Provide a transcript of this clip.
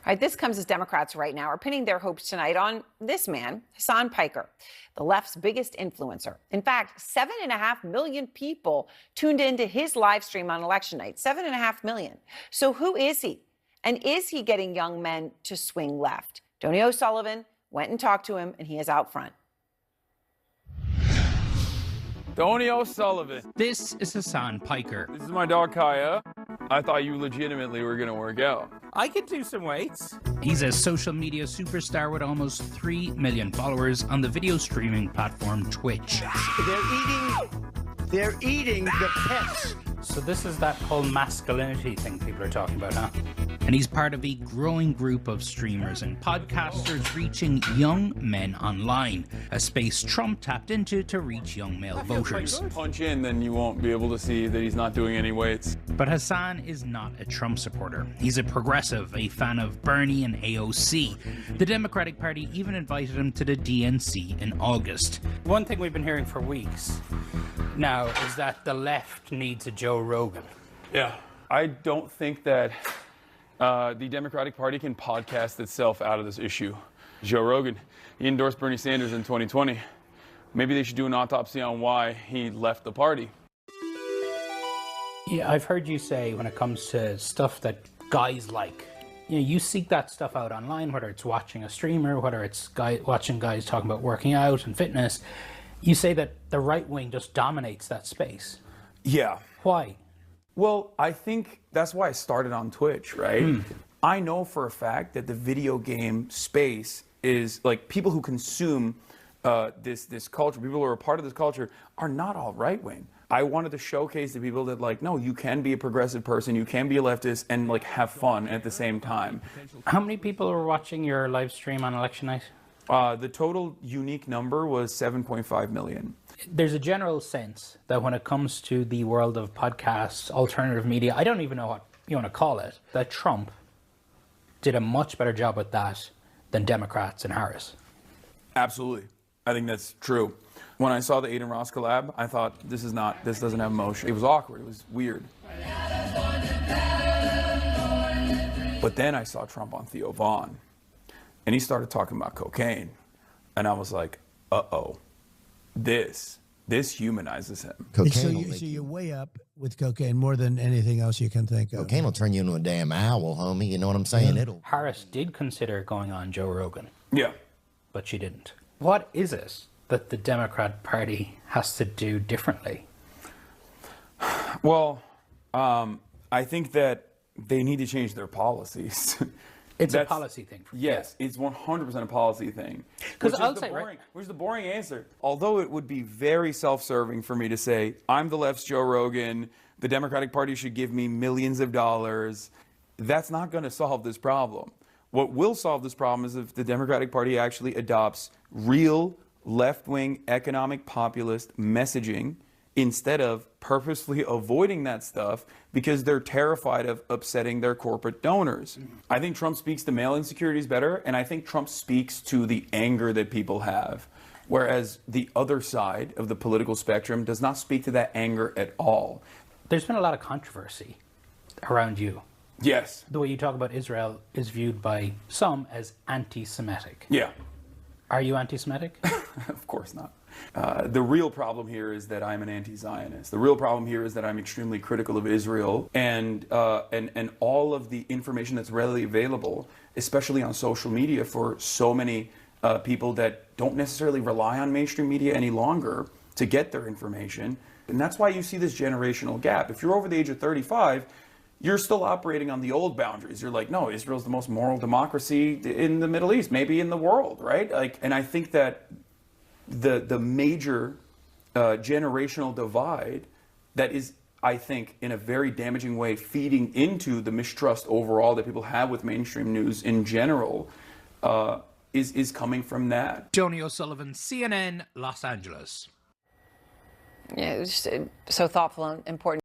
All right, this comes as Democrats right now are pinning their hopes tonight on this man, Hasan Piker, the left's biggest influencer. In fact, 7.5 million people tuned into his live stream on election night. 7.5 million. So who is he? And is he getting young men to swing left? Donie O'Sullivan went and talked to him, and he is out front. Donie O'Sullivan. This is Hasan Piker. This is my dog Kaya. I thought you legitimately were going to work out. I could do some weights. He's a social media superstar with almost 3 million followers on the video streaming platform Twitch. They're eating the pets. So this is that whole masculinity thing people are talking about, huh? And he's part of a growing group of streamers and podcasters reaching young men online, a space Trump tapped into to reach young male voters. Punch in, then you won't be able to see that he's not doing any weights. But Hasan is not a Trump supporter. He's a progressive, a fan of Bernie and AOC. The Democratic Party even invited him to the DNC in August. One thing we've been hearing for weeks now is that the left needs a Joe Rogan. Yeah. I don't think that the Democratic Party can podcast itself out of this issue. Joe Rogan, he endorsed Bernie Sanders in 2020. Maybe they should do an autopsy on why he left the party. Yeah, I've heard you say when it comes to stuff that guys like, you seek that stuff out online, whether it's watching a streamer, whether it's watching guys talking about working out and fitness. You say that the right wing just dominates that space. Yeah. Why? Well, I think that's why I started on Twitch, right? I know for a fact that the video game space is like people who consume this culture, people who are a part of this culture are not all right wing. I wanted to showcase to people that like, no, you can be a progressive person, you can be a leftist and like have fun at the same time. How many people were watching your live stream on election night? The total unique number was 7.5 million. There's a general sense that when it comes to the world of podcasts, alternative media, I don't even know what you want to call it, that Trump did a much better job with that than Democrats and Harris. Absolutely. I think that's true. When I saw the Aiden Ross collab, I thought, this doesn't have emotion. It was awkward. It was weird. But then I saw Trump on Theo Vaughn, and he started talking about cocaine. And I was like, uh-oh. This humanizes him. Cocaine so you're way up with cocaine more than anything else you can think of. Cocaine will turn you into a damn owl, homie. You know what I'm saying? Yeah. Harris did consider going on Joe Rogan. Yeah. But she didn't. What is it that the Democrat Party has to do differently? Well, I think that they need to change their policies. It's a policy thing. Yes, it's 100% a policy thing. Because Which is the boring answer. Although it would be very self-serving for me to say, I'm the left's Joe Rogan, the Democratic Party should give me millions of dollars. That's not going to solve this problem. What will solve this problem is if the Democratic Party actually adopts real left-wing economic populist messaging instead of purposefully avoiding that stuff because they're terrified of upsetting their corporate donors. I think Trump speaks to male insecurities better, and I think Trump speaks to the anger that people have, whereas the other side of the political spectrum does not speak to that anger at all. There's been a lot of controversy around you. Yes. The way you talk about Israel is viewed by some as anti-Semitic. Yeah. Are you anti-Semitic? Of course not. The real problem here is that I'm an anti-Zionist. The real problem here is that I'm extremely critical of Israel and all of the information that's readily available, especially on social media for so many people that don't necessarily rely on mainstream media any longer to get their information. And that's why you see this generational gap. If you're over the age of 35, you're still operating on the old boundaries. You're like, no, Israel's the most moral democracy in the Middle East, maybe in the world, right? Like, and I think that the major generational divide that is, I think, in a very damaging way, feeding into the mistrust overall that people have with mainstream news in general, is coming from that. Donie O'Sullivan, CNN, Los Angeles. Yeah, it was just so thoughtful and important.